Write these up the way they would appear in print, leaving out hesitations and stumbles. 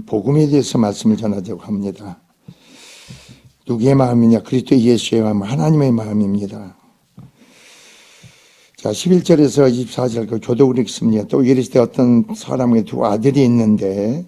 복음에 대해서 말씀을 전하자고 합니다. 누구의 마음이냐? 그리스도 예수의 마음, 하나님의 마음입니다. 자, 11절에서 24절 그 교독을 읽습니다. 또 이르시되 어떤 사람에게 두 아들이 있는데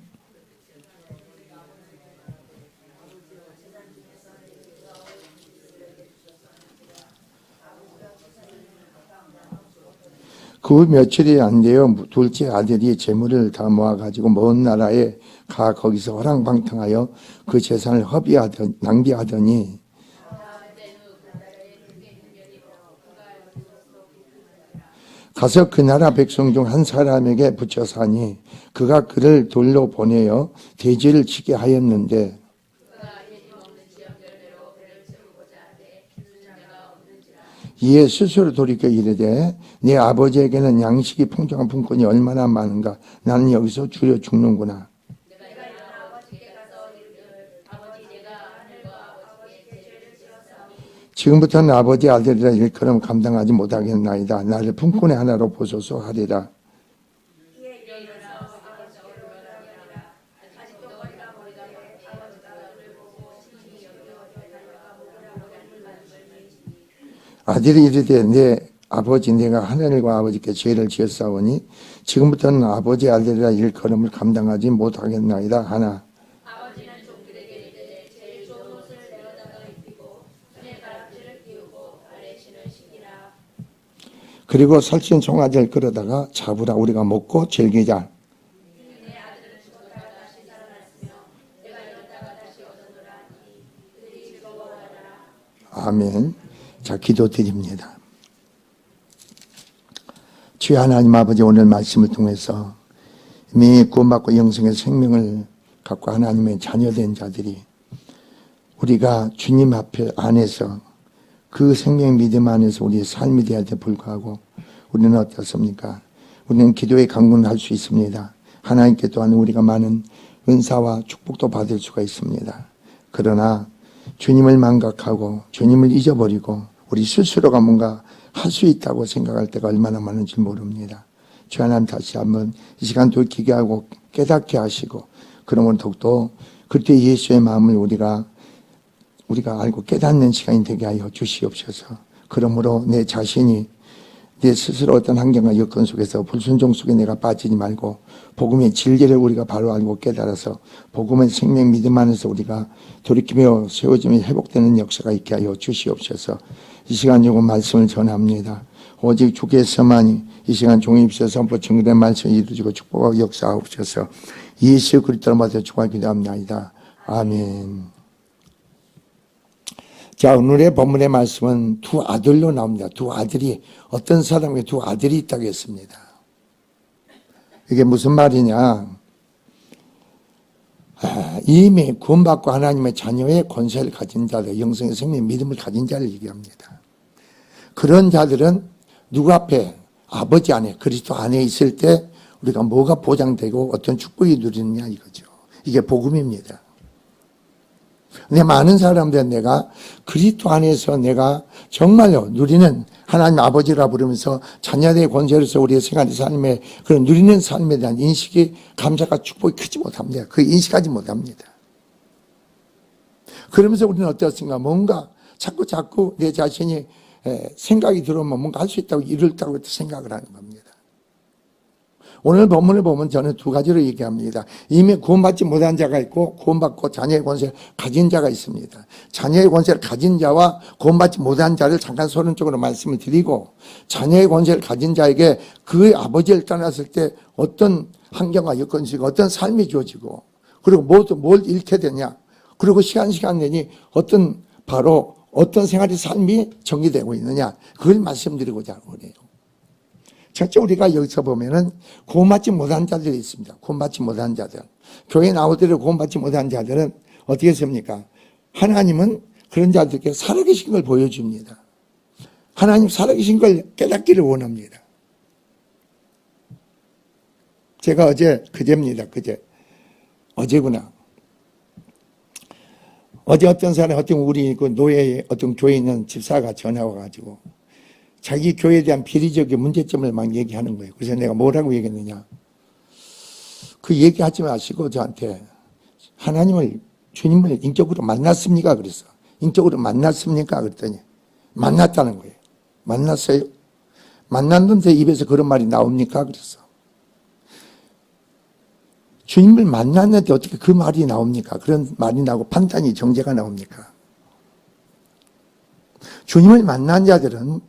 그 며칠이 안 되어 둘째 아들이 재물을 다 모아가지고 먼 나라에 가 거기서 허랑방탕하여 그 재산을 낭비하더니 가서 그 나라 백성 중 한 사람에게 붙여 사니 그가 그를 돌로 보내어 돼지를 치게 하였는데 이에 스스로 돌이켜 이르되 네 아버지에게는 양식이 풍족한 품꾼이 얼마나 많은가. 나는 여기서 줄여 죽는구나. 지금부터는 아버지 아들이라 일컬음 감당하지 못하겠나이다. 나를 품꾼의 하나로 보소서 하리라. 아들이 이르되 내 아버지 내가 하늘과 아버지께 죄를 지었사오니 지금부터는 아버지 아들이라 일컬음을 감당하지 못하겠나이다 하나. 아버지는 종들에게 이르되 제일 좋은 옷을 내어다가 입히고 손에 가락지를 끼우고 발에 신으시니라. 그리고 살찐 송아지를 끌어다가 잡으라. 우리가 먹고 즐기자. 내 아들은 죽었다가 다시 살아났으며 내가 잃었다가 다시 얻었노라니 그들이 즐거워하더라. 아멘. 자, 기도드립니다. 주의 하나님 아버지, 오늘 말씀을 통해서 이미 구원받고 영생의 생명을 갖고 하나님의 자녀된 자들이 우리가 주님 앞에 안에서 그 생명 믿음 안에서 우리의 삶이 되어야 돼 불구하고 우리는 어떻습니까? 우리는 기도의 강군을 할 수 있습니다. 하나님께 또한 우리가 많은 은사와 축복도 받을 수가 있습니다. 그러나 주님을 망각하고 주님을 잊어버리고 우리 스스로가 뭔가 할 수 있다고 생각할 때가 얼마나 많은지 모릅니다. 주 하나님 다시 한번 이 시간 돌이키게 하고 깨닫게 하시고 그러면 더욱더 그때 예수의 마음을 우리가 알고 깨닫는 시간이 되게 하여 주시옵소서. 그러므로 내 자신이 내 스스로 어떤 환경과 여건 속에서 불순종 속에 내가 빠지지 말고 복음의 진리를 우리가 바로 알고 깨달아서 복음의 생명 믿음 안에서 우리가 돌이키며 세워지며 회복되는 역사가 있게 하여 주시옵소서. 이 시간 요구 말씀을 전합니다. 오직 주께서만이 이 시간 종이 입셔서 선포 증거된 말씀을 이루어지고 축복하고 역사하옵소서. 예수 그리스도로 받아 축복하기 기도합니다. 아멘. 자, 오늘의 본문의 말씀은 두 아들로 나옵니다. 두 아들이, 어떤 사람에게 두 아들이 있다고 했습니다. 이게 무슨 말이냐? 이미 구원받고 하나님의 자녀의 권세를 가진 자들, 영성의 생명 믿음을 가진 자를 얘기합니다. 그런 자들은 누구 앞에? 아버지 안에, 그리스도 안에 있을 때 우리가 뭐가 보장되고 어떤 축복이 누리느냐 이거죠. 이게 복음입니다. 근데 많은 사람들은 내가 그리스도 안에서 내가 정말로 누리는 하나님 아버지라 부르면서 자녀의 권세로서 우리의 생활의 삶에 그런 누리는 삶에 대한 인식이 감사가 축복이 크지 못합니다. 그 인식하지 못합니다. 그러면서 우리는 어떻습니까? 뭔가 자꾸 내 자신이 생각이 들어오면 뭔가 할 수 있다고 이룰다고 생각을 하는 겁니다. 오늘 본문을 보면 저는 두 가지로 얘기합니다. 이미 구원받지 못한 자가 있고 구원받고 자녀의 권세를 가진 자가 있습니다. 자녀의 권세를 가진 자와 구원받지 못한 자를 잠깐 서론적으로 말씀을 드리고 자녀의 권세를 가진 자에게 그 아버지를 떠났을 때 어떤 환경과 여건이 어떤 삶이 주어지고 그리고 뭘 잃게 되냐 그리고 시간 내니 어떤 생활의 삶이 정리되고 있느냐 그걸 말씀드리고자 하네요. 첫째 우리가 여기서 보면은 구원받지 못한 자들이 있습니다. 구원받지 못한 자들. 교회 나오더라도 구원받지 못한 자들은 어떻게 했습니까? 하나님은 그런 자들에게 살아계신 걸 보여줍니다. 하나님 살아계신 걸 깨닫기를 원합니다. 제가 어제구나. 어제 어떤 사람, 어떤 우리 그 노예의 어떤 교회에 있는 집사가 전화 와가지고 자기 교회에 대한 비리적인 문제점을 막 얘기하는 거예요. 그래서 내가 뭐라고 얘기했느냐. 그 얘기하지 마시고 저한테 하나님을, 주님을 인격으로 만났습니까? 그래서 인격으로 만났습니까? 그랬더니 만났다는 거예요. 만났어요? 만났는데 입에서 그런 말이 나옵니까? 그래서 주님을 만났는데 어떻게 그 말이 나옵니까? 그런 말이 나오고 판단이, 정죄가 나옵니까? 주님을 만난 자들은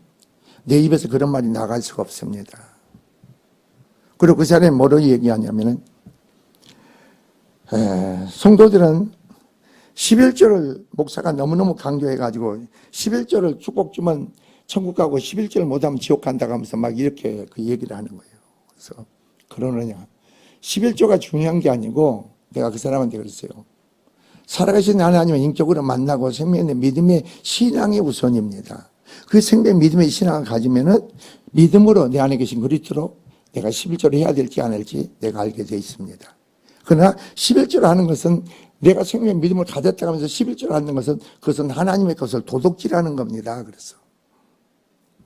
내 입에서 그런 말이 나갈 수가 없습니다. 그리고 그 사람이 뭐로 얘기하냐면은, 성도들은 11조를 목사가 너무너무 강조해가지고 11조를 축복 주면 천국 가고 11조를 못하면 지옥 간다고 하면서 막 이렇게 그 얘기를 하는 거예요. 그래서 그러느냐. 11조가 중요한 게 아니고 내가 그 사람한테 그랬어요. 살아계신 하나님을 인격으로 만나고 생명의 믿음의 신앙이 우선입니다. 그 생명 믿음의 신앙을 가지면은 믿음으로 내 안에 계신 그리스도로 내가 11조를 해야 될지 안 할지 내가 알게 되어 있습니다. 그러나 11조를 하는 것은 내가 생명 믿음을 가졌다고 하면서 11조를 하는 것은 그것은 하나님의 것을 도둑질하는 겁니다. 그래서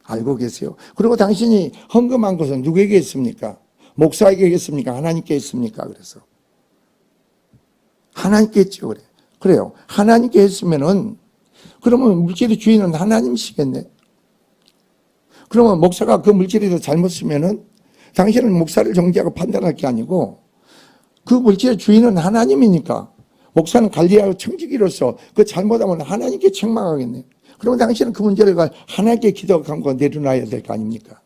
알고 계세요? 그리고 당신이 헌금한 것은 누구에게 했습니까? 목사에게 했습니까? 하나님께 했습니까? 그래서 하나님께 했죠. 그래. 그래요. 하나님께 했으면은 그러면 물질의 주인은 하나님이시겠네. 그러면 목사가 그 물질에서 잘못 쓰면은 당신은 목사를 정죄하고 판단할 게 아니고 그 물질의 주인은 하나님이니까 목사는 관리하고 청지기로서 그 잘못하면 하나님께 책망하겠네. 그러면 당신은 그 문제를 하나님께 기도하고 내려놔야 될 거 아닙니까?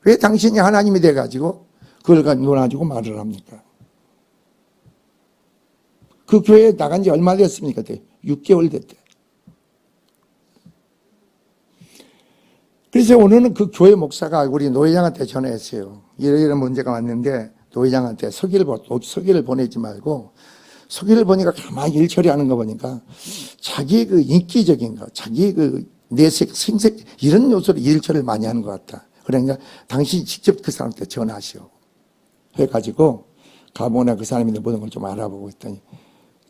왜 당신이 하나님이 돼가지고 그걸 논하지고 말을 합니까? 그 교회에 나간 지 얼마 됐습니까? 6개월 됐대. 그래서 오늘은 그 교회 목사가 우리 노회장한테 전화했어요. 이런 문제가 왔는데 노회장한테 서기를 보내지 말고 서기를 보니까 가만히 일 처리하는 거 보니까 자기 그 인기적인 거, 자기 그 내색, 생색 이런 요소로 일 처리를 많이 하는 것 같다. 그러니까 당신이 직접 그 사람한테 전화하시오. 해가지고 가보나 그 사람이 모든 걸 좀 알아보고 있더니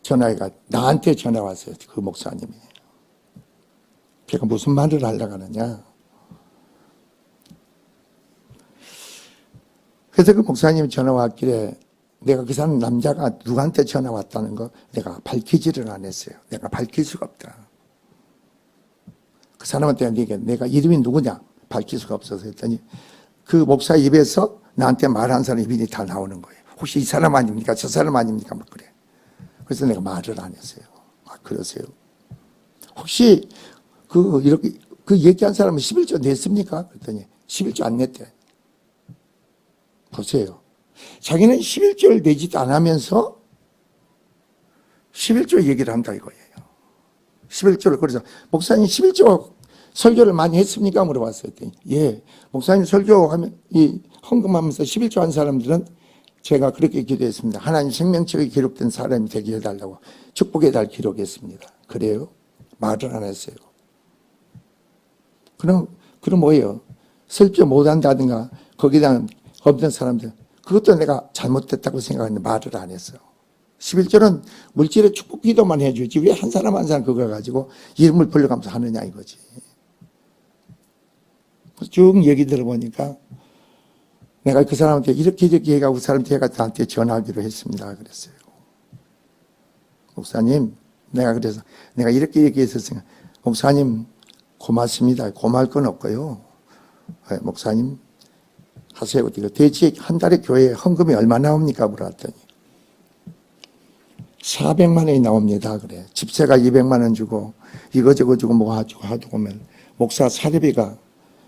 전화가 나한테 전화 왔어요. 그 목사님이. 걔가 무슨 말을 하려고 하느냐. 그래서 그 목사님이 전화 왔길래 내가 그 사람 남자가 누구한테 전화 왔다는 거 내가 밝히지를 안 했어요. 내가 밝힐 수가 없다. 그 사람한테 내가 이름이 누구냐 밝힐 수가 없어서 했더니 그 목사 입에서 나한테 말한 사람 이름이 다 나오는 거예요. 혹시 이 사람 아닙니까? 저 사람 아닙니까? 막 그래. 그래서 내가 말을 안 했어요. 아, 그러세요. 혹시 이렇게 얘기한 사람은 11조 냈습니까? 그랬더니 11조 안 냈대. 보세요. 자기는 11조를 내지도 않으면서 11조 얘기를 한다 이거예요. 11조를. 그래서 목사님 11조 설교를 많이 했습니까? 물어봤어요. 예. 목사님 설교하면 헌금하면서 11조 한 사람들은 제가 그렇게 기도했습니다. 하나님 생명책에 기록된 사람이 되게 해달라고 축복의 달 기록했습니다. 그래요? 말을 안 했어요. 그럼 뭐예요? 설교 못한다든가 거기다 없는 사람들 그것도 내가 잘못됐다고 생각하는데 말을 안 했어요. 11조는 물질의 축복 기도만 해주지 왜 한 사람 한 사람 그걸 가지고 이름을 불러가면서 하느냐 이거지. 쭉 얘기 들어보니까 내가 그 사람한테 이렇게 얘기하고 그 사람한테 나한테 전화하기로 했습니다. 그랬어요. 목사님, 내가 이렇게 얘기했었으니까 목사님 고맙습니다. 고마울 건 없고요. 목사님 하세요. 대체 한 달에 교회에 헌금이 얼마 나옵니까? 물어봤더니 400만 원이 나옵니다. 그래. 집세가 200만 원 주고 이거저거 주고 뭐 하고 보면 목사 사례비가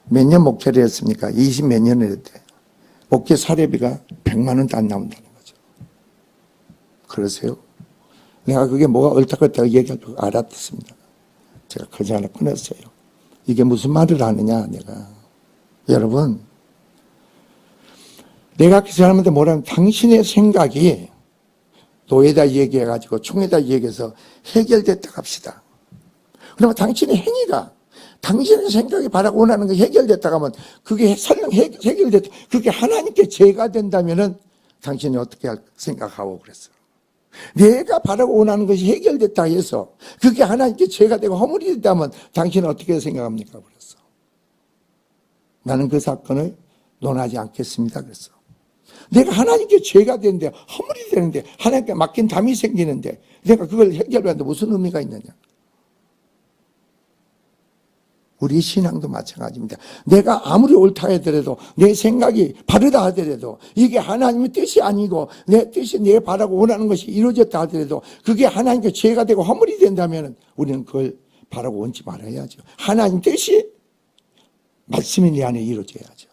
몇 년 목회를 했습니까? 20 몇 년을 했대. 목회 사례비가 100만 원도 안 나온다는 거죠. 그러세요? 내가 그게 뭐가 옳다고 얘기할 줄 알았습니다. 제가 그 전화 끊었어요. 이게 무슨 말을 하느냐 내가. 여러분 내가 그 사람한테 뭐라면 당신의 생각이 노예다 얘기해가지고 총회다 얘기해서 해결됐다 합시다. 그러면 당신의 행위가 당신의 생각이 바라고 원하는 게 해결됐다고 하면 그게 설령 해결됐다. 그게 하나님께 죄가 된다면은 당신이 어떻게 생각하고 그랬어. 내가 바라고 원하는 것이 해결됐다 해서 그게 하나님께 죄가 되고 허물이 됐다면 당신은 어떻게 생각합니까? 그랬어. 나는 그 사건을 논하지 않겠습니다. 그랬어. 내가 하나님께 죄가 되는데, 허물이 되는데, 하나님께 맡긴 담이 생기는데 내가 그걸 해결하는데 무슨 의미가 있느냐. 우리 신앙도 마찬가지입니다. 내가 아무리 옳다 하더라도, 내 생각이 바르다 하더라도, 이게 하나님의 뜻이 아니고 내 뜻이 내 바라고 원하는 것이 이루어졌다 하더라도 그게 하나님께 죄가 되고 허물이 된다면 우리는 그걸 바라고 원치 말아야죠. 하나님 뜻이 말씀이 내 안에 이루어져야죠.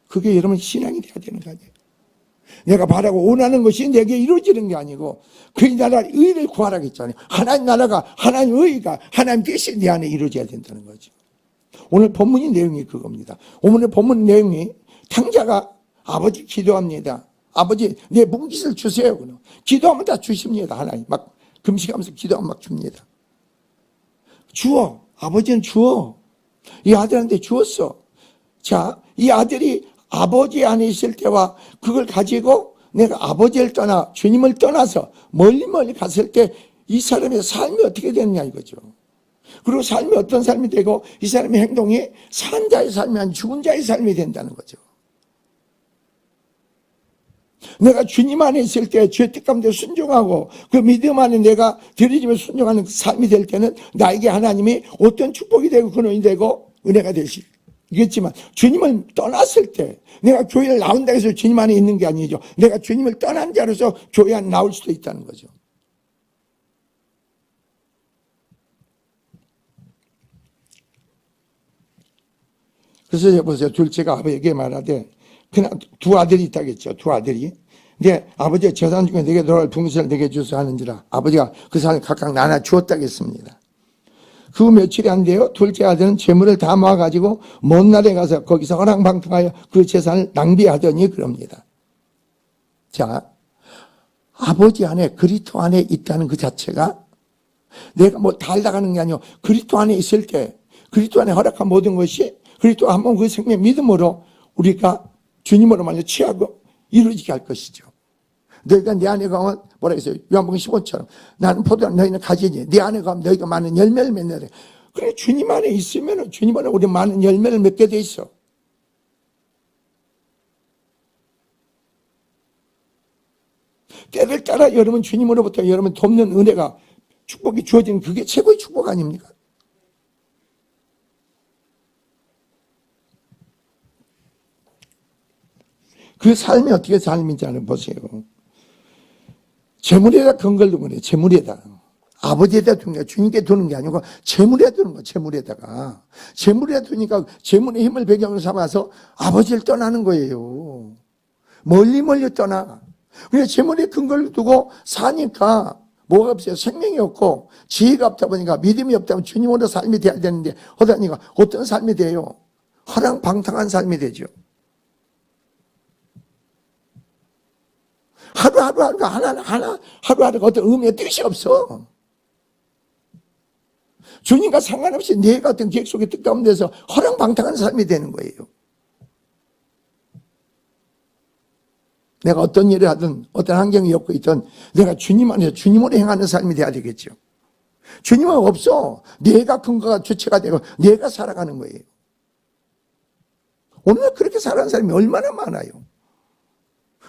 그게 여러분 신앙이 돼야 되는 거 아니에요. 내가 바라고 원하는 것이 내게 이루어지는 게 아니고 그 나라 의를 구하라고 했잖아요. 하나님 나라가, 하나님 의가, 하나님 뜻이 내 안에 이루어져야 된다는 거죠. 오늘 본문의 내용이 그겁니다. 오늘 본문 내용이 탕자가 아버지 기도합니다. 아버지 내 문깃을 주세요. 기도하면 다 주십니다. 하나님 막 금식하면서 기도하면 막 줍니다. 주어. 아버지는 주어. 이 아들한테 주었어. 자, 이 아들이 아버지 안에 있을 때와 그걸 가지고 내가 아버지를 떠나 주님을 떠나서 멀리 갔을 때 이 사람의 삶이 어떻게 되느냐 이거죠. 그리고 삶이 어떤 삶이 되고 이 사람의 행동이 산 자의 삶이 아닌 죽은 자의 삶이 된다는 거죠. 내가 주님 안에 있을 때 죄 뜻 가운데 순종하고 그 믿음 안에 내가 들이지며 순종하는 삶이 될 때는 나에게 하나님이 어떤 축복이 되고 근원이 되고 은혜가 되시겠지만 주님을 떠났을 때 내가 교회를 나온다 해서 주님 안에 있는 게 아니죠. 내가 주님을 떠난 자로서 교회 안 나올 수도 있다는 거죠. 그래서 보세요. 둘째가 아버지에게 말하되 그냥 두 아들이 있다겠죠. 두 아들이. 내 아버지의 재산 중에 내게 들어갈 분깃을 내게 주소 하는지라 아버지가 그 사람을 각각 나눠 주었다겠습니다. 그 며칠이 안 돼요. 둘째 아들은 재물을 다 모아가지고 먼 나라에 가서 거기서 허랑방탕하여 그 재산을 낭비하더니 그럽니다. 자, 아버지 안에 그리스도 안에 있다는 그 자체가 내가 뭐 달다가는 게 아니고 그리스도 안에 있을 때 그리스도 안에 허락한 모든 것이 그리스도 한번 그 생명 믿음으로 우리가 주님으로 말려 취하고 이루어지게 할 것이죠. 너희가 내 안에 가면 뭐라 했어요? 요한복음 15처럼 나는 포도원 너희는 가지니 내 안에 가면 너희가 많은 열매를 맺느라. 그래 주님 안에 있으면 주님 안에 우리 많은 열매를 맺게 돼 있어. 때를 따라 여러분 주님으로부터 여러분 돕는 은혜가 축복이 주어지는 그게 최고의 축복 아닙니까? 그 삶이 어떻게 삶인지 한번 보세요. 재물에다 근거를 두는 거예요. 재물에다. 아버지에다 두는 게 주님께 두는 게 아니고 재물에 두는 거예요. 재물에다가. 재물에 두니까 재물의 힘을 배경으로 삼아서 아버지를 떠나는 거예요. 멀리 떠나. 그래서 재물에 근거를 두고 사니까 뭐가 없어요. 생명이 없고 지혜가 없다 보니까 믿음이 없다면 주님으로 삶이 돼야 되는데 하다니까 어떤 삶이 돼요? 허랑방탕한 삶이 되죠. 하루하루가 하루하루가 어떤 의미의 뜻이 없어. 주님과 상관없이 내가 어떤 계획 속에 뜻 가운데서 허랑방탕한 삶이 되는 거예요. 내가 어떤 일을 하든 어떤 환경이 엮고 있든 내가 주님 안에서 주님으로 행하는 삶이 돼야 되겠죠. 주님은 없어. 내가 근거가 주체가 되고 내가 살아가는 거예요. 오늘 그렇게 살아가는 사람이 얼마나 많아요.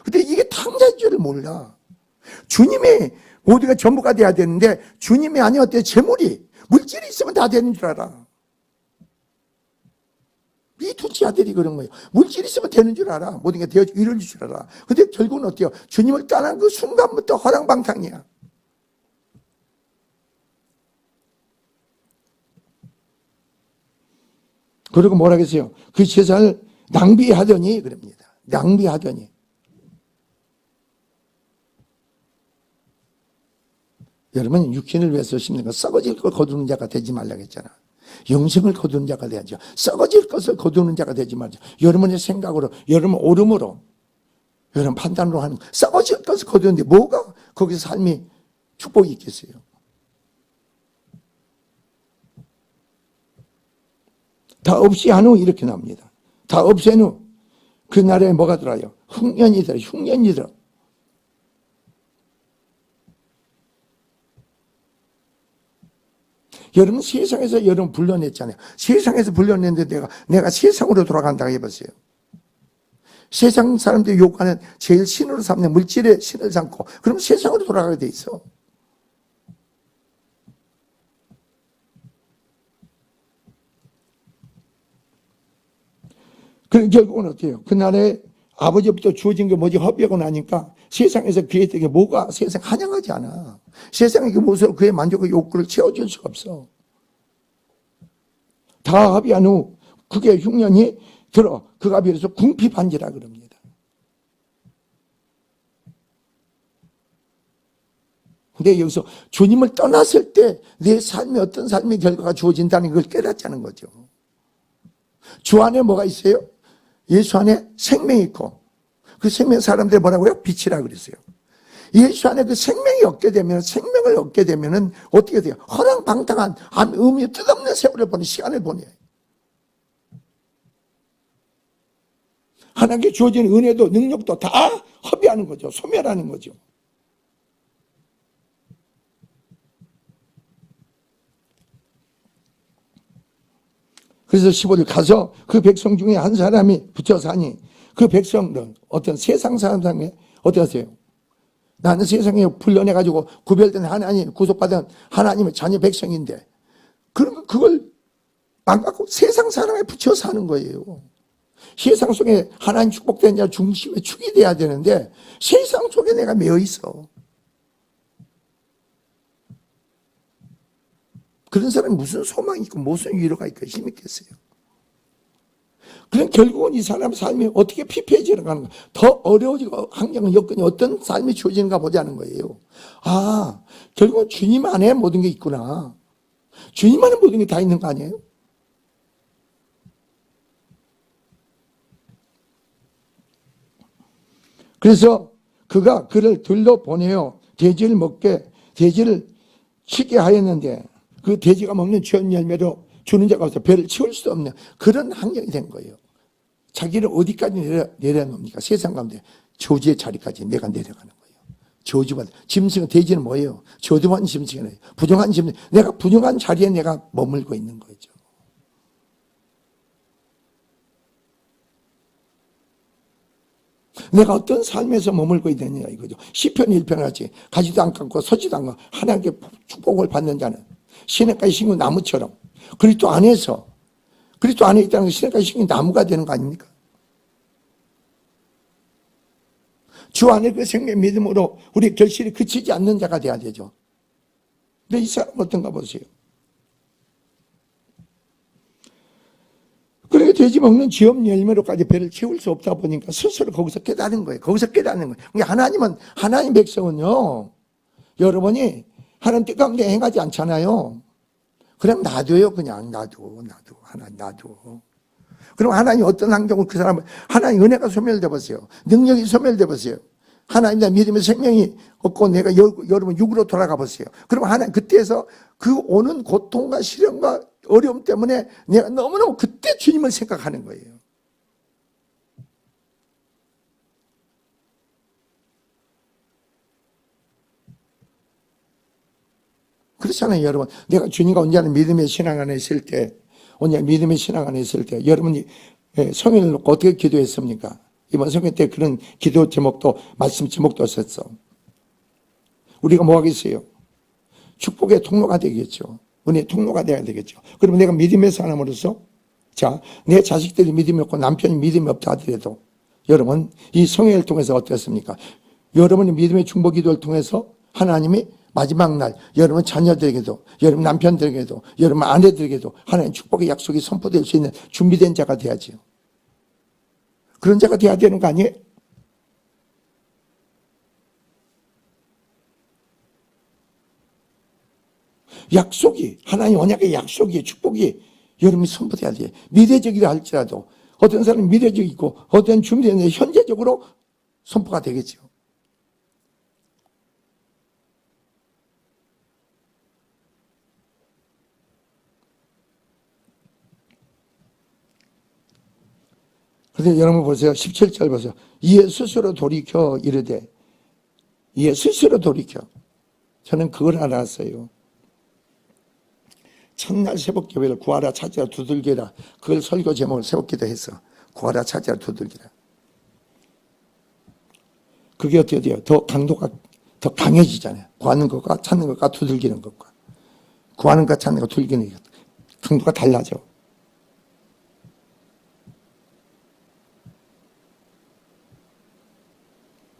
근데 이게 탕자인 줄을 몰라. 주님이 모두가 전부가 돼야 되는데 주님이 아니었대. 재물이 물질이 있으면 다 되는 줄 알아. 이 둘째 아들이 그런 거예요. 물질이 있으면 되는 줄 알아. 모든 게 되어 이룰 줄 알아. 근데 결국은 어때요? 주님을 떠난 그 순간부터 허랑방탕이야. 그리고 뭐라 그랬어요? 그 재산을 낭비하더니 그럽니다. 낭비하더니. 여러분 육신을 위해서 심는 거 썩어질 걸 거두는 자가 되지 말라고 했잖아. 영생을 거두는 자가 돼야죠. 썩어질 것을 거두는 자가 되지 말죠. 여러분의 생각으로, 여러분 오름으로, 여러분 판단으로 하는 썩어질 것을 거두는데 뭐가 거기서 삶이 축복이 있겠어요? 다 없이 한 후 이렇게 나옵니다. 다 없앤 후 그 나라에 뭐가 들어요? 흉년이 들어요. 흉년이 들어. 여러분 세상에서 여러분 불러냈잖아요. 세상에서 불러냈는데 내가 세상으로 돌아간다고 해보세요. 세상 사람들이 요구하는 제일 신으로 삼는 물질의 신을 삼고 그럼 세상으로 돌아가게 돼 있어. 그 결국은 어때요? 그날에 아버지부터 주어진 게 뭐지? 허비하고 나니까 세상에서 그의 덕에 뭐가 세상 환영하지 않아. 세상의 그 모습으로 그의 만족의 욕구를 채워줄 수가 없어. 다 합의한 후 그게 흉년이 들어 그가 비로소 궁핍한지라 그럽니다. 근데 여기서 주님을 떠났을 때 내 삶에 어떤 삶의 결과가 주어진다는 걸 깨닫자는 거죠. 주 안에 뭐가 있어요? 예수 안에 생명이 있고 그 생명 사람들이 뭐라고요? 빛이라 그랬어요. 예수 안에 그 생명이 얻게 되면 생명을 얻게 되면은 어떻게 돼요? 허랑방탕한 의미 뜻없는 세월을 보내 시간을 보내요. 하나님께 주어진 은혜도 능력도 다 허비하는 거죠. 소멸하는 거죠. 그래서 15절 가서 그 백성 중에 한 사람이 붙여 사니 그 백성은 어떤 세상 사람 중에 어떠세요? 나는 세상에 불러내가지고 구별된 하나님, 구속받은 하나님의 자녀 백성인데 그러면 그걸 안 갖고 세상 사람에 붙여 사는 거예요. 세상 속에 하나님 축복된 자 중심에 축이 돼야 되는데 세상 속에 내가 매여 있어. 그런 사람이 무슨 소망이 있고 무슨 위로가 있고 힘이 있겠어요. 그럼 결국은 이 사람 삶이 어떻게 피폐해지는가 하는 거예요. 더 어려워지고 환경은 여건이 어떤 삶이 주어지는가 보자는 거예요. 아, 결국은 주님 안에 모든 게 있구나. 주님 안에 모든 게 다 있는 거 아니에요? 그래서 그가 그를 들러 보내어 돼지를 먹게 돼지를 치게 하였는데 그 돼지가 먹는 주연 열매로 주는 자가 없어 배를 채울 수 없는 그런 환경이 된 거예요. 자기를 어디까지 내려놓습니까? 세상 가운데 저주의 자리까지 내가 내려가는 거예요. 저주받은 짐승은 돼지는 뭐예요? 저주받은 짐승이에요. 부정한 짐승. 내가 부정한 자리에 내가 머물고 있는 거죠. 내가 어떤 삶에서 머물고 있느냐 이거죠. 시편 1편 하지 가지도 않고 서지도 않고 하나님께 축복을 받는 자는 시냇가에 심은 나무처럼 그리스도 안에서 그리스도 안에 있다는 게 시냇가에 심은 나무가 되는 거 아닙니까? 주 안에 그 생명 믿음으로 우리 결실이 그치지 않는 자가 돼야 되죠. 근데 이 사람 어떤가 보세요. 그렇게 돼지 먹는 지엄 열매로까지 배를 채울 수 없다 보니까 스스로 거기서 깨닫는 거예요. 거기서 깨닫는 거예요. 그러니까 하나님 백성은요, 여러분이 하나님 뜻 가운데 행하지 않잖아요. 그냥 놔둬요. 그냥 놔둬. 하나님 놔둬. 그럼 하나님 어떤 환경을 그 사람을 하나님 은혜가 소멸돼 보세요. 능력이 소멸돼 보세요. 하나님 내 믿음의 생명이 없고 내가 여러분 육으로 돌아가 보세요. 그럼 하나님 그때에서 그 오는 고통과 시련과 어려움 때문에 내가 너무너무 그때 주님을 생각하는 거예요. 그렇잖아요, 여러분. 내가 주님과 언제나 믿음의 신앙 안에 있을 때, 언제나 믿음의 신앙 안에 있을 때, 여러분이 성인을 놓고 어떻게 기도했습니까? 이번 성인 때 그런 기도 제목도, 말씀 제목도 썼어. 우리가 뭐 하겠어요? 축복의 통로가 되겠죠. 은혜의 통로가 돼야 되겠죠. 그러면 내가 믿음의 사람으로서, 자, 내 자식들이 믿음이 없고 남편이 믿음이 없다 하더라도, 여러분, 이 성회를 통해서 어떻습니까? 여러분이 믿음의 중보 기도를 통해서 하나님이 마지막 날 여러분 자녀들에게도 여러분 남편들에게도 여러분 아내들에게도 하나님 축복의 약속이 선포될 수 있는 준비된 자가 돼야지요. 그런 자가 돼야 되는 거 아니에요? 약속이 하나님 언약의 약속이 축복이 여러분이 선포돼야 돼요. 미래적이라 할지라도 어떤 사람은 미래적이 있고 어떤 준비되는데 현재적으로 선포가 되겠죠. 그런데 여러분 보세요. 17절 보세요. 이에 스스로 돌이켜 이르되 이에 스스로 돌이켜. 저는 그걸 알았어요. 첫날 새벽 기도를 구하라 찾으라 두들기라. 그걸 설교 제목을 새벽 기도했어. 구하라 찾으라 두들기라. 그게 어떻게 돼요? 더 강도가 더 강해지잖아요. 구하는 것과 찾는 것과 두들기는 것과. 구하는 것 찾는 것 두들기는 것. 강도가 달라져.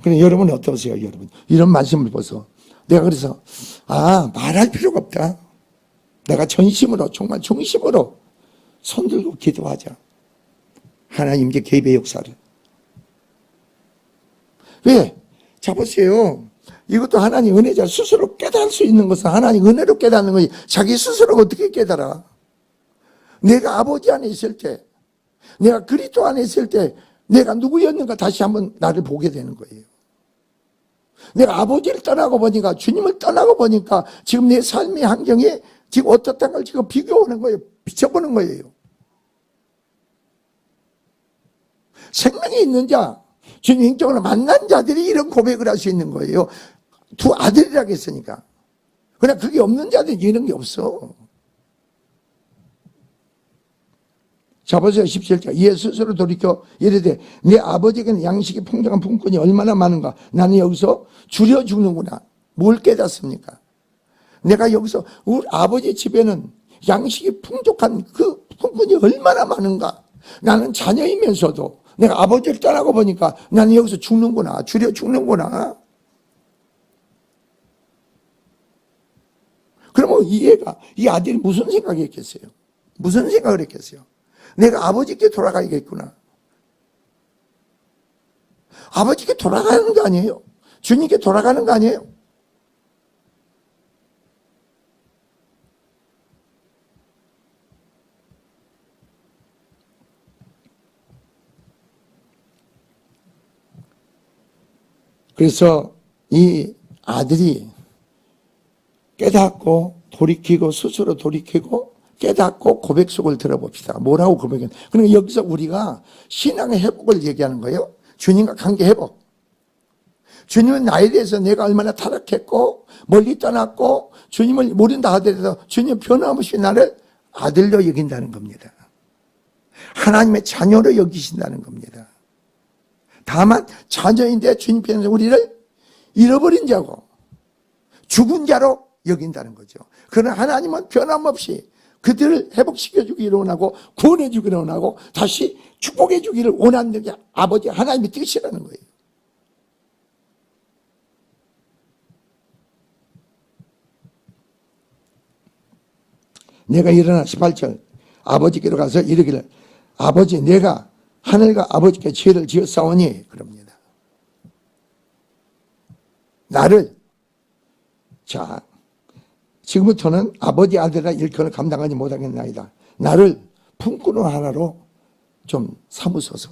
그럼 여러분은 어떠세요, 여러분? 이런 말씀을 보소. 내가 그래서, 말할 필요가 없다. 내가 전심으로, 정말 중심으로 손들고 기도하자. 하나님께 개입의 역사를. 왜? 자, 보세요. 이것도 하나님 은혜자 스스로 깨달을 수 있는 것은 하나님 은혜로 깨닫는 거지. 자기 스스로 어떻게 깨달아? 내가 아버지 안에 있을 때, 내가 그리스도 안에 있을 때, 내가 누구였는가 다시 한번 나를 보게 되는 거예요. 내가 아버지를 떠나고 보니까, 주님을 떠나고 보니까 지금 내 삶의 환경이 지금 어떻다는 걸 지금 비교하는 거예요. 비춰보는 거예요. 생명이 있는 자, 주님 인격으로 만난 자들이 이런 고백을 할 수 있는 거예요. 두 아들이라고 했으니까. 그러나 그게 없는 자들은 이런 게 없어. 자, 보세요. 17절. 이에 스스로 돌이켜 이르되 내 아버지에게는 양식이 풍족한 품꾼이 얼마나 많은가. 나는 여기서 줄여 죽는구나. 뭘 깨닫습니까? 내가 여기서 우리 아버지 집에는 양식이 풍족한 그 품꾼이 얼마나 많은가. 나는 자녀이면서도 내가 아버지를 떠나고 보니까 나는 여기서 죽는구나. 줄여 죽는구나. 그러면 이 아들이 무슨 생각이 했겠어요? 무슨 생각을 했겠어요? 내가 아버지께 돌아가야겠구나. 아버지께 돌아가는 거 아니에요? 주님께 돌아가는 거 아니에요? 그래서 이 아들이 깨닫고 돌이키고 스스로 돌이키고 깨닫고 고백 속을 들어봅시다. 뭐라고 고백했나? 그러니까 여기서 우리가 신앙의 회복을 얘기하는 거예요. 주님과 관계 회복. 주님은 나에 대해서 내가 얼마나 타락했고 멀리 떠났고 주님을 모른다 하더라도 주님 변함없이 나를 아들로 여긴다는 겁니다. 하나님의 자녀로 여기신다는 겁니다. 다만 자녀인데 주님께서 우리를 잃어버린 자고 죽은 자로 여긴다는 거죠. 그러나 하나님은 변함없이 그들을 회복시켜주기를 원하고 구원해주기를 원하고 다시 축복해주기를 원하는 게 아버지 하나님의 뜻이라는 거예요. 내가 일어나 18절 아버지께로 가서 이르기를 아버지 내가 하늘과 아버지께 죄를 지었사오니 그럽니다. 나를 자 지금부터는 아버지 아들이라 일컬을 감당하지 못하겠나이다. 나를 품꾼 하나로 좀 삼으소서.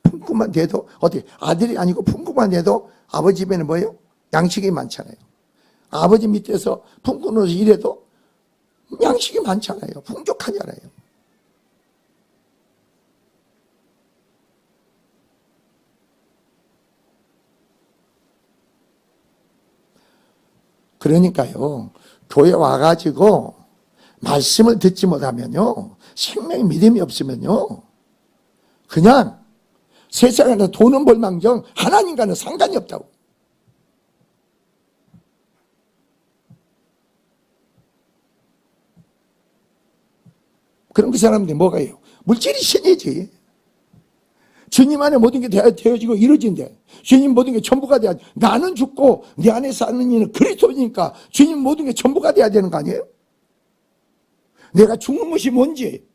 품꾼만 돼도 어떻게 아들이 아니고 품꾼만 돼도 아버지 집에는 뭐예요? 양식이 많잖아요. 아버지 밑에서 품꾼으로서 일해도 양식이 많잖아요. 풍족하잖아요. 그러니까요, 교회 와가지고 말씀을 듣지 못하면요, 생명의 믿음이 없으면요, 그냥 세상에서 돈은 벌망정 하나님과는 상관이 없다고. 그럼 그 사람들이 뭐가 해요? 물질이 신이지. 주님 안에 모든 게 되어지고 이루어진대. 주님 모든 게 전부가 돼야 돼. 나는 죽고 내 안에 사는 이는 그리스도니까 주님 모든 게 전부가 돼야 되는 거 아니에요? 내가 죽는 것이 뭔지,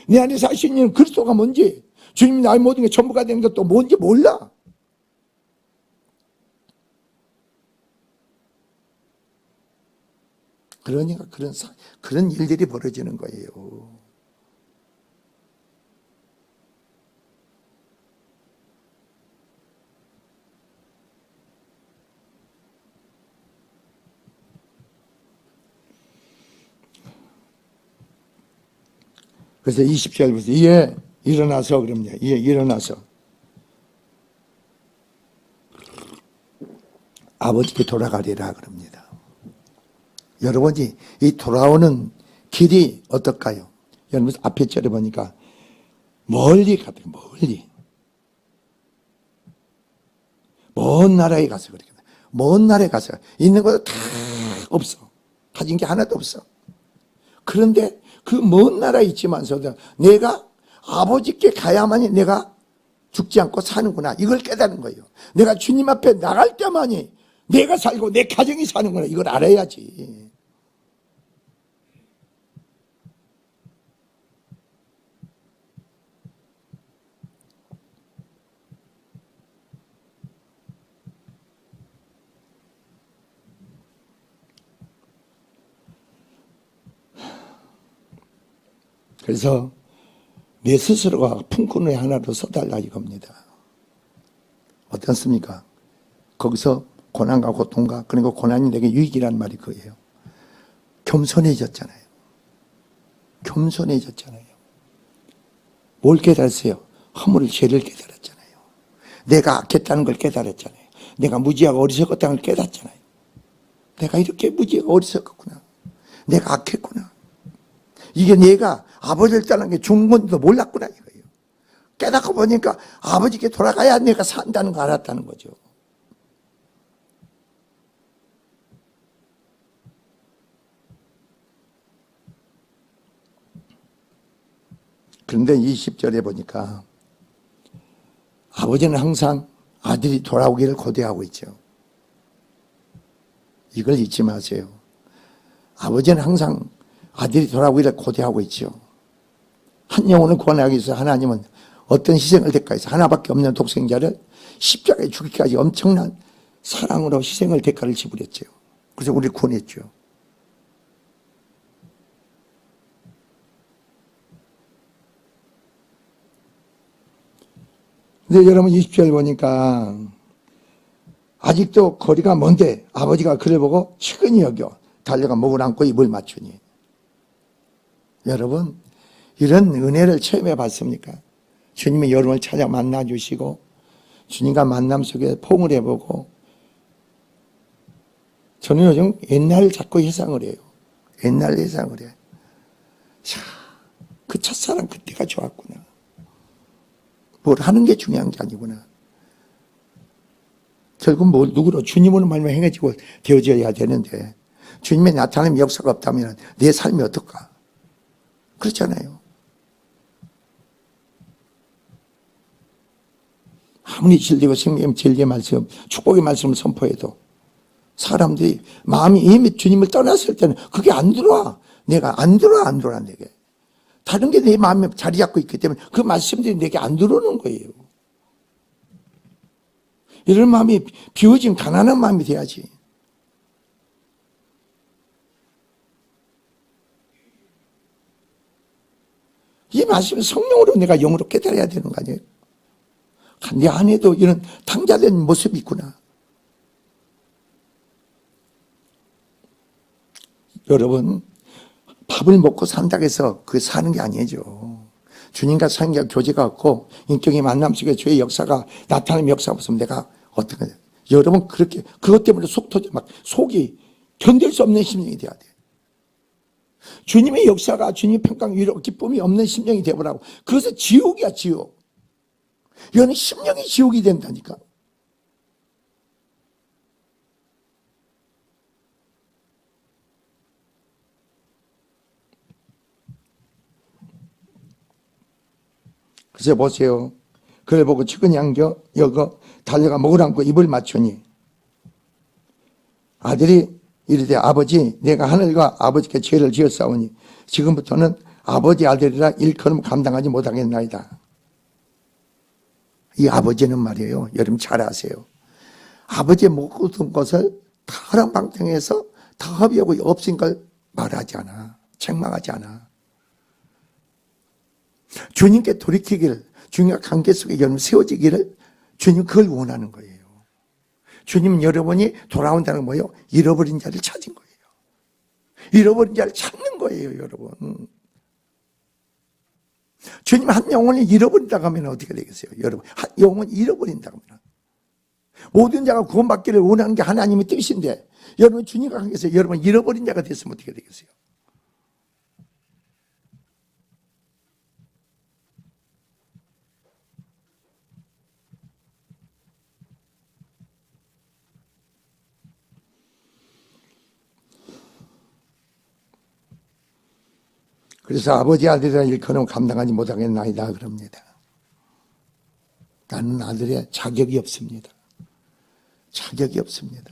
내 안에 사시는 이는 그리스도가 뭔지, 주님이 나의 모든 게 전부가 되는 것도 뭔지 몰라. 그러니까 그런 일들이 벌어지는 거예요. 그래서 20절부터 이에 일어나서 그럽니다. 이에 일어나서 아버지께 돌아가리라 그럽니다. 여러분이 이 돌아오는 길이 어떨까요? 여러분 앞에 절에 보니까 멀리 가요. 멀리. 먼 나라에 가서 그렇게. 먼 나라에 가서 있는 것도 다 없어. 가진 게 하나도 없어. 그런데 그 먼 나라에 있지만서도 내가 아버지께 가야만이 내가 죽지 않고 사는구나. 이걸 깨달은 거예요. 내가 주님 앞에 나갈 때만이 내가 살고 내 가정이 사는구나. 이걸 알아야지. 그래서 내 스스로가 품꾼의 하나로 서달라 이겁니다. 어떻습니까? 거기서 고난과 고통과 그리고 고난이 내게 유익이라는 말이 그거예요. 겸손해졌잖아요. 겸손해졌잖아요. 뭘 깨달았어요? 허물 죄를 깨달았잖아요. 내가 악했다는 걸 깨달았잖아요. 내가 무지하고 어리석었다는 걸 깨닫잖아요. 내가 이렇게 무지하고 어리석었구나. 내가 악했구나. 이게 내가 아버지를 떠난 게 죽은 건지도 몰랐구나 이거예요. 깨닫고 보니까 아버지께 돌아가야 내가 산다는 거 알았다는 거죠. 그런데 20절에 보니까 아버지는 항상 아들이 돌아오기를 고대하고 있죠. 이걸 잊지 마세요. 아버지는 항상 아들이 돌아오기를 고대하고 있죠. 한 영혼을 구원하기 위해서 하나님은 어떤 희생을 대가해서 하나밖에 없는 독생자를 십자가에 죽기까지 엄청난 사랑으로 희생을 대가를 지불했죠. 그래서 우리를 구원했죠. 근데 여러분 20절 보니까 아직도 거리가 먼데 아버지가 그를 보고 측은히 여겨 달려가 목을 안고 입을 맞추니. 여러분 이런 은혜를 체험해 봤습니까? 주님이 여러분을 찾아 만나 주시고 주님과 만남 속에 포옹을 해보고. 저는 요즘 옛날 자꾸 회상을 해요. 옛날 회상을 해. 자, 그 첫사랑 그때가 좋았구나. 뭘 하는 게 중요한 게 아니구나. 결국 뭘 누구로 주님으로 말면 행해지고 되어져야 되는데 주님의 나타나는 역사가 없다면 내 삶이 어떨까? 그렇잖아요. 아무리 진리고 생명의 진리의 말씀, 축복의 말씀을 선포해도 사람들이 마음이 이미 주님을 떠났을 때는 그게 안 들어와. 내가 안 들어와 내게. 다른 게 내 마음에 자리 잡고 있기 때문에 그 말씀들이 내게 안 들어오는 거예요. 이런 마음이 비워진 가난한 마음이 돼야지. 이 말씀을 성령으로 내가 영으로 깨달아야 되는 거 아니에요? 내 안에도 이런 탕자된 모습이 있구나. 여러분 밥을 먹고 산다고 해서 그게 사는 게 아니죠. 주님과 사는 게 교제가 없고 인격의 만남 속에 주의 역사가 나타나는 역사가 없으면 내가 어떤 거냐. 여러분 그렇게 그것 때문에 속 터져 막 속이 견딜 수 없는 심령이 돼야 돼. 주님의 역사가 주님의 평강 위로 기쁨이 없는 심령이 되어보라고. 그것은 지옥이야 지옥. 이거는 심령이 지옥이 된다니까. 그래서 보세요. 그를 보고 측은히 여겨 달려가 목을 안고 입을 맞추니 아들이 이르되 아버지 내가 하늘과 아버지께 죄를 지었사오니 지금부터는 아버지 아들이라 일컬음 감당하지 못하겠나이다. 이 아버지는 말이에요. 여러분 잘 아세요. 아버지의 모든 것을 다 허랑방탕해서 다 합의하고 없인 걸 말하지 않아. 책망하지 않아. 주님께 돌이키기를, 주님과 관계 속에 여러분 세워지기를 주님 그걸 원하는 거예요. 주님은 여러분이 돌아온다는 건 뭐예요? 잃어버린 자를 찾은 거예요. 잃어버린 자를 찾는 거예요, 여러분. 주님 한 영혼을 잃어버린다고 하면 어떻게 되겠어요? 여러분, 한 영혼 잃어버린다고 하면. 모든 자가 구원받기를 원하는 게 하나님의 뜻인데 여러분 주님과 관계에서 여러분 잃어버린 자가 됐으면 어떻게 되겠어요? 그래서 아버지 아들이라 일컬으면 감당하지 못하겠나이다 그럽니다. 나는 아들의 자격이 없습니다. 자격이 없습니다.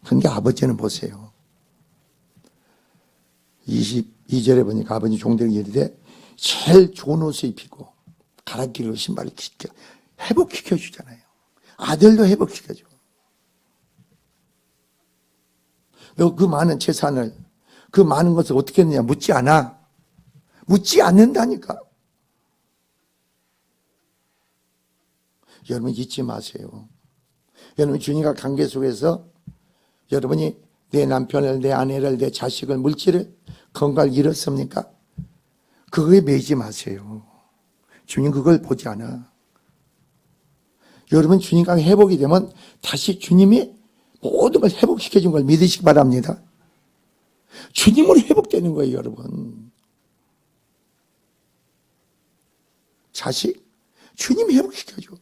그런데 아버지는 보세요. 22절에 보니까 아버지 종들에게 이르되 제일 좋은 옷을 입히고 가라끼리로 신발을 회복시켜 주잖아요. 아들도 회복시켜줘. 너 그 많은 재산을, 그 많은 것을 어떻게 했느냐 묻지 않아. 묻지 않는다니까. 여러분 잊지 마세요. 여러분 주님과 관계 속에서 여러분이 내 남편을, 내 아내를, 내 자식을, 물질을, 건강을 잃었습니까? 그거에 매이지 마세요. 주님 그걸 보지 않아. 여러분 주님과 회복이 되면 다시 주님이 모든 걸 회복시켜 준 걸 믿으시기 바랍니다. 주님으로 회복되는 거예요, 여러분. 자식, 주님이 회복시켜줘.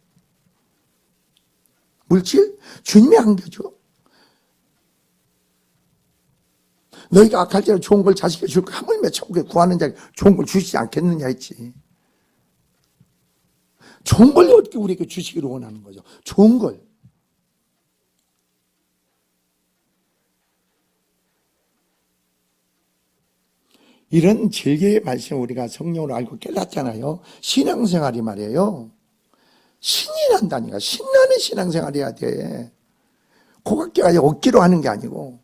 물질, 주님이 안겨줘. 너희가 악할지라도 좋은 걸 자식에게 줄까? 하물며 천국에 구하는 자에게 좋은 걸 주시지 않겠느냐 했지. 좋은 걸 어떻게 우리에게 주시기를 원하는 거죠? 좋은 걸. 이런 진리의 말씀을 우리가 성령으로 알고 깨닫잖아요. 신앙생활이 말이에요. 신이 난다니까. 신나는 신앙생활 해야 돼. 고각기가 억지로 하는 게 아니고.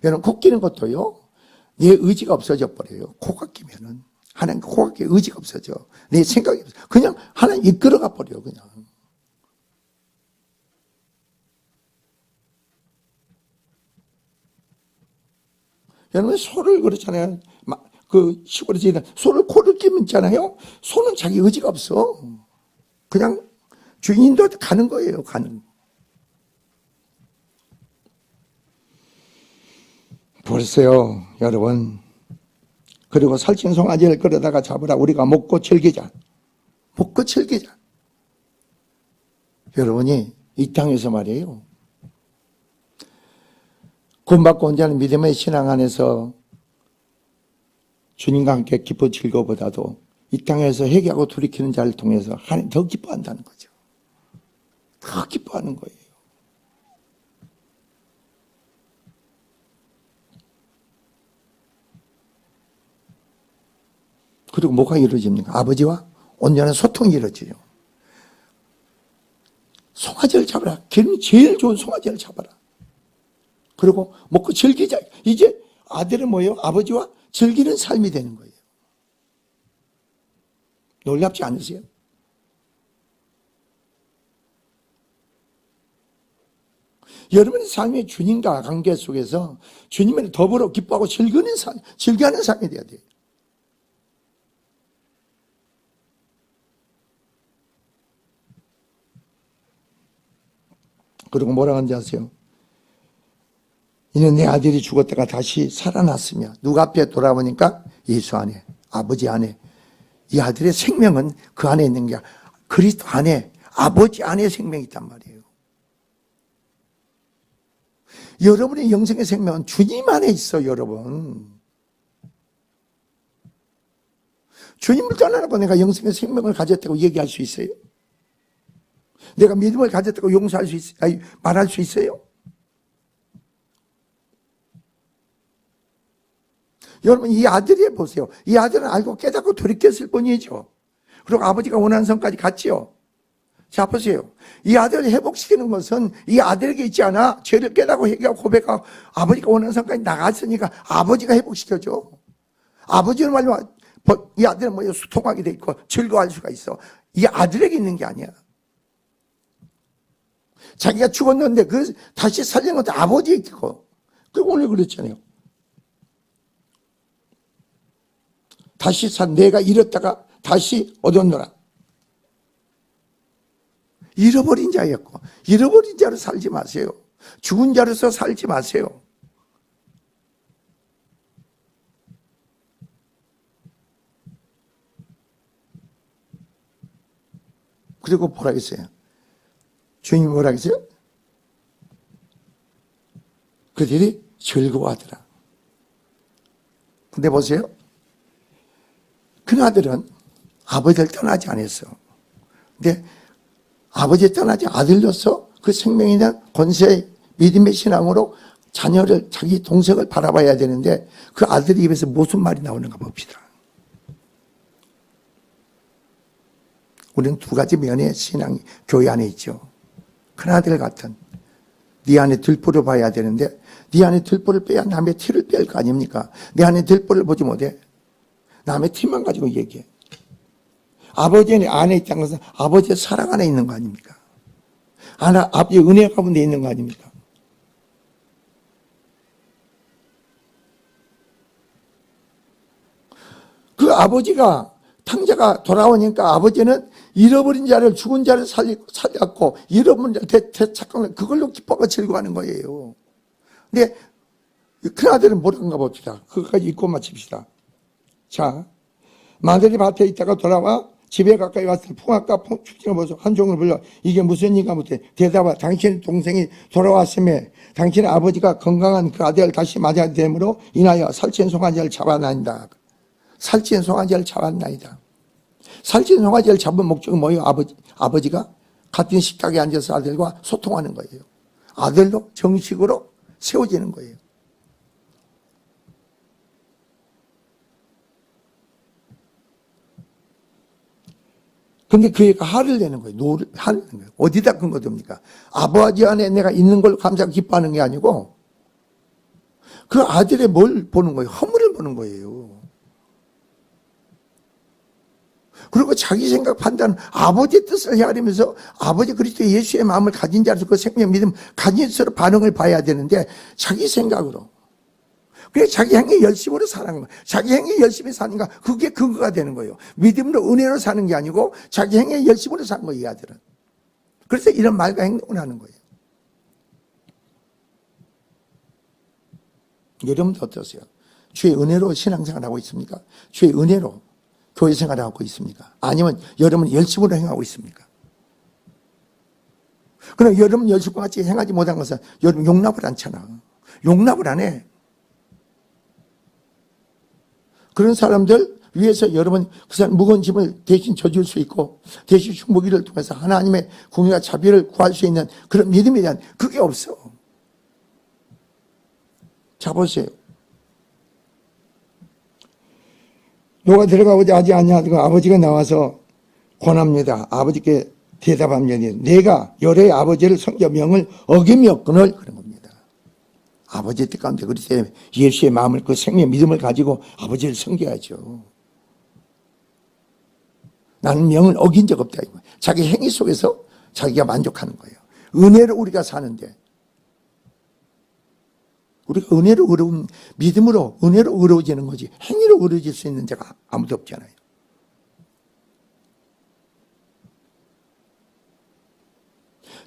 여러분 코 끼는 것도요. 내 의지가 없어져 버려요. 코가 끼면은. 하나님 코가 끼 의지가 없어져. 내 생각이 없어. 그냥 하나님 이끌어가 버려 그냥. 여러분 소를 그렇잖아요. 그 시골에서 일하는 소를 코를 끼면 있잖아요. 소는 자기 의지가 없어. 그냥 주인도 가는 거예요. 가는. 보세요 여러분. 그리고 살찐 송아지를 끌어다가 잡으라. 우리가 먹고 즐기자. 먹고 즐기자. 여러분이 이 땅에서 말이에요. 구원받고 온 자는 믿음의 신앙 안에서 주님과 함께 기뻐 즐거보다도 이 땅에서 회개하고 돌이키는 자를 통해서 하나님 더 기뻐한다는 거죠. 더 기뻐하는 거예요. 그리고 뭐가 이루어집니까? 아버지와 온전한 소통이 이루어지죠. 송아지를 잡아라. 기름이 제일 좋은 송아지를 잡아라. 그리고 먹고 즐기자. 이제 아들은 뭐예요? 아버지와 즐기는 삶이 되는 거예요. 놀랍지 않으세요? 여러분의 삶의 주님과 관계 속에서 주님을 더불어 기뻐하고 즐기는 삶이 돼야 돼요. 그리고 뭐라고 하는지 아세요? 이는 내 아들이 죽었다가 다시 살아났으며 누가 앞에 돌아보니까 예수 안에, 아버지 안에, 이 아들의 생명은 그 안에 있는 게 그리스도 안에, 아버지 안에 생명이 있단 말이에요. 여러분의 영생의 생명은 주님 안에 있어요, 여러분. 주님을 떠나놓고 내가 영생의 생명을 가졌다고 얘기할 수 있어요? 내가 믿음을 가졌다고 용서할 수 있어요? 아니, 말할 수 있어요? 여러분 이 아들이 보세요. 이 아들은 알고 깨닫고 돌이켰을 뿐이죠. 그리고 아버지가 원하는 선까지 갔지요. 자 보세요. 이 아들을 회복시키는 것은 이 아들에게 있지 않아. 죄를 깨닫고 회개하고 고백하고 아버지가 원하는 선까지 나갔으니까 아버지가 회복시켜줘. 아버지는 말로 이 아들은 뭐예요? 수통하게 돼 있고 즐거워할 수가 있어. 이 아들에게 있는 게 아니야. 자기가 죽었는데 그 다시 살린 것도 아버지에게 있고. 그 오늘 그랬잖아요. 다시 내가 잃었다가 다시 얻었노라. 잃어버린 자였고 잃어버린 자로 살지 마세요. 죽은 자로서 살지 마세요. 그리고 뭐라 했어요? 주님이 뭐라 했어요? 그들이 즐거워하더라. 근데 보세요. 그 아들은 아버지를 떠나지 않았어. 근데 아버지 떠나지 아들로서 그 생명에 대한 권세의 믿음의 신앙으로 자녀를, 자기 동생을 바라봐야 되는데 그 아들의 입에서 무슨 말이 나오는가 봅시다. 우리는 두 가지 면의 신앙이 교회 안에 있죠. 큰아들 같은 네 안에 들보를 봐야 되는데 네 안에 들보를 빼야 남의 티를 뺄 거 아닙니까? 내 안에 들보를 보지 못해. 남의 티만 가지고 얘기해. 아버지 안에 있다는 것은 아버지의 사랑 안에 있는 거 아닙니까? 아버지의 은혜 가운데 있는 거 아닙니까? 그 아버지가 탕자가 돌아오니까 아버지는 잃어버린 자를, 죽은 자를 살렸고 잃어버린 자를 되찾고 그걸로 기뻐가 즐거워하는 거예요. 근데 큰아들은 뭐란가 봅시다. 그것까지 읽고 마칩시다. 자, 마들이 밭에 있다가 돌아와 집에 가까이 왔을 때 풍악과 축제를 보서 한 종을 불러 이게 무슨 일인가 못해 대답하 당신의 동생이 돌아왔음에 당신의 아버지가 건강한 그 아들을 다시 맞아야 되므로 인하여 살찐 송아지를 잡아나이다. 살찐 송아지를 잡았나이다. 살찐 송아지를 잡은 목적은 뭐예요? 아버지가 같은 식탁에 앉아서 아들과 소통하는 거예요. 아들로 정식으로 세워지는 거예요. 근데 그 애가 화를 내는 거예요. 화를 내는 거예요. 어디다 큰 거듭니까? 아버지 안에 내가 있는 걸 감사하고 기뻐하는 게 아니고 그 아들의 뭘 보는 거예요? 허물을 보는 거예요. 그리고 자기 생각 판단, 아버지의 뜻을 헤아리면서 아버지 그리스도 예수의 마음을 가진 자로서 그 생명 믿음 가진 자로 반응을 봐야 되는데 자기 생각으로. 그래 자기 행위 열심으로 사는 거예요. 자기 행위 열심히 사는가 그게 근거가 되는 거예요. 믿음으로 은혜로 사는 게 아니고 자기 행위 열심으로 사는 거예요. 이 아들은. 그래서 이런 말과 행동을 하는 거예요. 여러분도 어떠세요? 주의 은혜로 신앙생활 하고 있습니까? 주의 은혜로 교회 생활을 하고 있습니까? 아니면 여러분 열심으로 행하고 있습니까? 그럼 여러분 열심과 같이 행하지 못한 것은 여러분 용납을 않잖아. 용납을 안 해. 그런 사람들 위해서 여러분 그 사람 무거운 짐을 대신 져줄 수 있고 대신 충무기를 통해서 하나님의 공의와 자비를 구할 수 있는 그런 믿음에 대한 그게 없어. 자 보세요. 너가 들어가보지 하지 않냐고 아버지가 나와서 권합니다. 아버지께 대답합니다. 내가 열의 아버지를 성겨 명을 어기었거늘 그런 겁니다. 아버지의 뜻 가운데 그렇기 때문에 예수의 마음을 그 생명 믿음을 가지고 아버지를 섬겨야죠. 나는 명을 어긴 적 없다. 자기 행위 속에서 자기가 만족하는 거예요. 은혜로 우리가 사는데 우리가 은혜로 의로운 믿음으로 은혜로 의로워지는 거지 행위로 의로워질 수 있는 자가 아무도 없잖아요.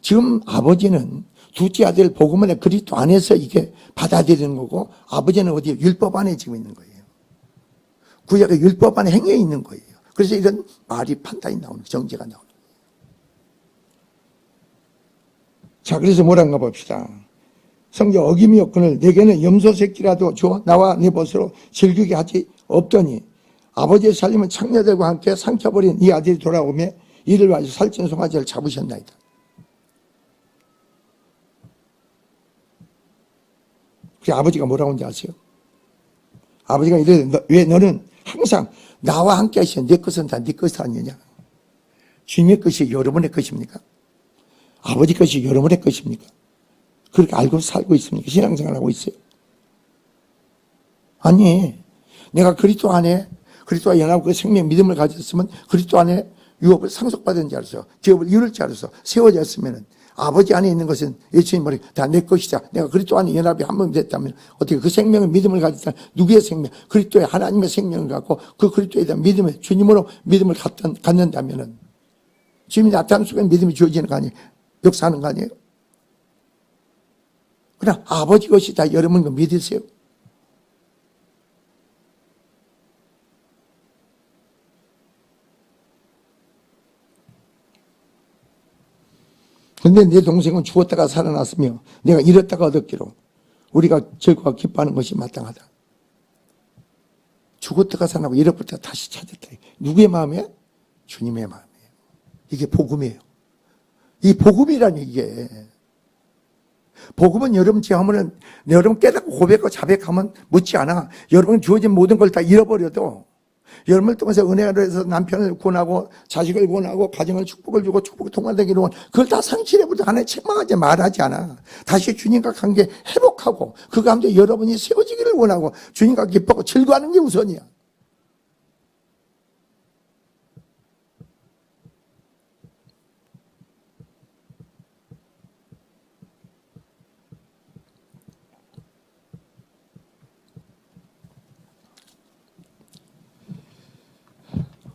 지금 아버지는 둘째 아들 복음을 그리스도 안에서 이게 받아들이는 거고 아버지는 어디 율법 안에 지금 있는 거예요. 구약의 율법 안에 행위에 있는 거예요. 그래서 이런 말이 판단이 나오는 정죄가 나오는 거예요. 자 그래서 뭐란가 봅시다. 성경 어김이 없거늘 내게는 염소 새끼라도 줘 나와 내 벗으로 즐기게 하지 없더니 아버지의 살림은 창녀들과 함께 삼켜버린 이 아들이 돌아오며 이를 가지고 살찐 송아지를 잡으셨나이다. 그 아버지가 뭐라고 하는지 아세요? 아버지가 이래 왜 너는 항상 나와 함께 하시는 내 것은 다 네 것이 아니냐? 주님의 것이 여러분의 것입니까? 아버지 것이 여러분의 것입니까? 그렇게 알고 살고 있습니까? 신앙생활하고 있어요? 아니, 내가 그리스도 안에 그리스도와 연합 그 생명 믿음을 가졌으면 그리스도 안에 유업을 상속받은 자로서 기업을 이룰 자로서 세워졌으면 아버지 안에 있는 것은 예수님 말이 다 내 것이다. 내가 그리스도 안에 연합이 한 번 됐다면 어떻게 그 생명의 믿음을 가졌다면 누구의 생명? 그리스도의 하나님의 생명을 갖고 그 그리스도에 대한 믿음을 주님으로 믿음을 갖는다면은 주님이 나타나는 순간 믿음이 주어지는 거 아니에요? 역사하는 거 아니에요? 그러나 아버지 것이 다 여러분 거 믿으세요? 근데 내 동생은 죽었다가 살아났으며 내가 잃었다가 얻었기로 우리가 즐거워 기뻐하는 것이 마땅하다. 죽었다가 살아나고 잃어버렸다가 다시 찾았다. 누구의 마음이에요? 주님의 마음이에요. 이게 복음이에요. 이 복음이라니 이게. 복음은 여러분 지하면은 여러분 깨닫고 고백하고 자백하면 묻지 않아. 여러분 주어진 모든 걸 다 잃어버려도 여러분을 통해서 은혜를 해서 남편을 구원하고 자식을 구원하고 가정을 축복을 주고 축복을 통과되기를 원 그걸 다 상실해버려도 하나님 책망하지 말하지 않아. 다시 주님과 관계 회복하고 그 가운데 여러분이 세워지기를 원하고 주님과 기뻐하고 즐거워하는 게 우선이야.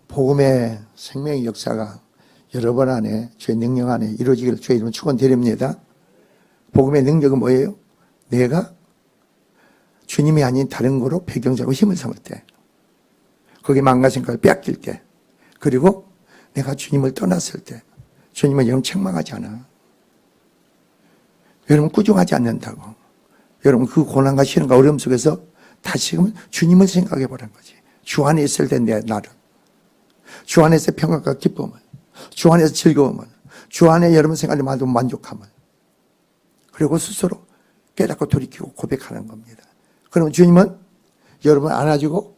복음의 생명의 역사가 여러분 안에 주의 능력 안에 이루어지기를 주의 이름으로 축원드립니다. 복음의 능력은 뭐예요? 내가 주님이 아닌 다른 거로 배경 잡고 힘을 삼을 때, 거기에 망가진걸 빼앗길 때, 그리고 내가 주님을 떠났을 때 주님은 여러분 책망하지 않아. 여러분 꾸중하지 않는다고. 여러분 그 고난과 시련과 어려움 속에서 다시금 주님을 생각해 보라는 거지. 주 안에 있을 때 내 나를, 주 안에서 평안과 기쁨을, 주 안에서 즐거움을, 주 안에 여러분 생활에 만족함을, 그리고 스스로 깨닫고 돌이키고 고백하는 겁니다. 그러면 주님은 여러분을 안아주고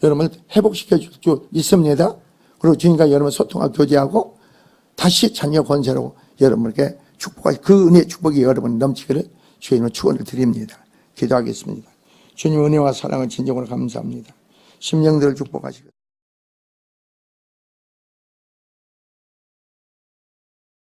여러분을 회복시켜 줄 수 있습니다. 그리고 주님과 여러분 소통하고 교제하고 다시 자녀 건설하고 여러분에게 축복하시, 그 은혜의 축복이 여러분 넘치기를 주님은 축원을 드립니다. 기도하겠습니다. 주님 은혜와 사랑을 진정으로 감사합니다. 심령들을 축복하시고